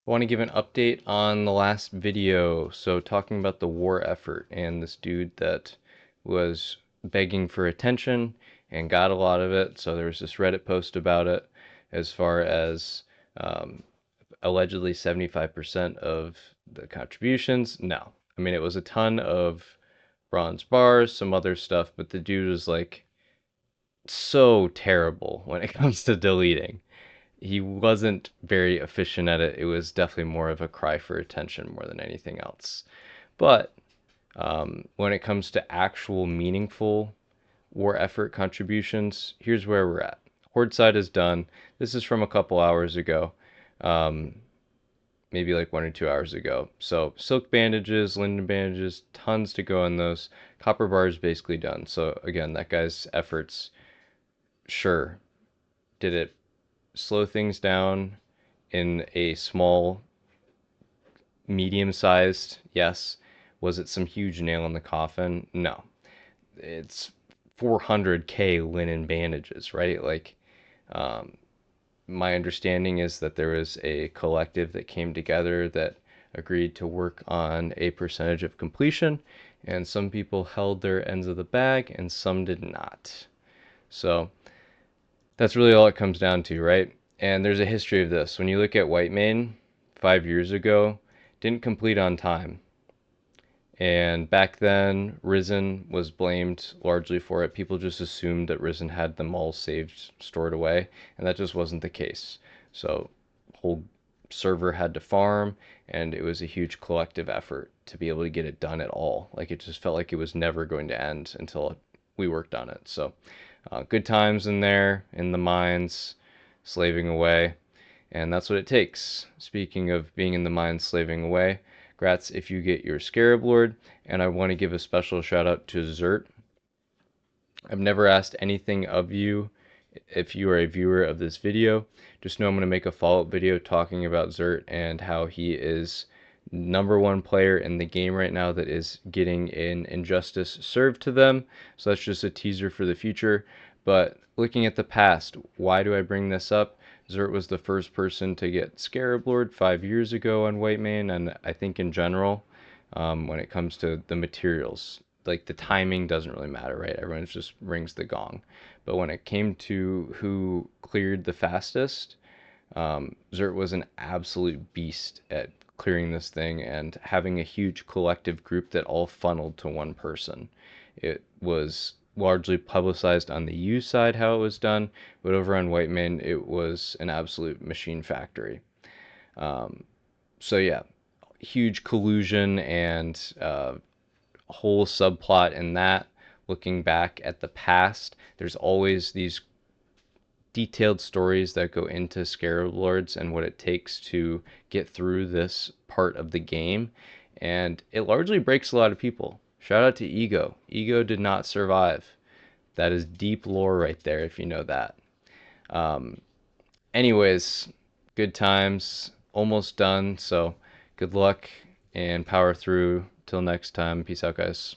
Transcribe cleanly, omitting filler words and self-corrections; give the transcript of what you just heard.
I want to give an update on the last video. So, talking about the war effort and this dude that was begging for attention and got a lot of it. So, there was this Reddit post about it as far as um, allegedly 75% of the contributions. No. I mean, it was a ton of bronze bars, some other stuff, but the dude was like so terrible when it comes to deleting. He wasn't very efficient at it. It was definitely more of a cry for attention more than anything else. But when it comes to actual meaningful war effort contributions, here's where we're at. Horde side is done. This is from a couple hours ago, um, maybe like 1 or 2 hours ago. So silk bandages, linden bandages, tons to go on those. Copper bar is basically done. So again, that guy's efforts, sure, did it slow things down in a small, medium sized? Yes. Was it some huge nail in the coffin? No. It's 400K linen bandages, right? Like, um, my understanding is that there was a collective that came together that agreed to work on a percentage of completion, and some people held their ends of the bag and some did not. So that's really all it comes down to, right? And there's a history of this. When you look at Whitemane 5 years ago, didn't complete on time. And back then, Risen was blamed largely for it. People just assumed that Risen had them all saved, stored away, and that just wasn't the case. So, whole server had to farm, and it was a huge collective effort to be able to get it done at all. Like it just felt like it was never going to end until we worked on it. So, good times in there, in the mines, slaving away, and that's what it takes. Speaking of being in the mines, slaving away, grats if you get your Scarab Lord, and I want to give a special shout out to Zert. I've never asked anything of you if you are a viewer of this video. Just know I'm going to make a follow-up video talking about Zert and how he is #1 player in the game right now that is getting an injustice served to them. So that's just a teaser for the future. But looking at the past, why do I bring this up? Zert was the first person to get Scarab Lord 5 years ago on Whitemane, and I think in general, when it comes to the materials, like the timing doesn't really matter, right? Everyone just rings the gong. But when it came to who cleared the fastest, Zert was an absolute beast at clearing this thing and having a huge collective group that all funneled to one person. It was largely publicized on the U side how it was done, but over on Whitemane, it was an absolute machine factory. Um, so yeah, huge collusion and whole subplot in that. Looking back at the past, there's always these detailed stories that go into Scarab Lords and what it takes to get through this part of the game, and it largely breaks a lot of people. Shout out to Ego. Ego did not survive. That is deep lore right there, if you know that. Um, anyways, good times, almost done. So good luck and power through. Till next time. Peace out, guys.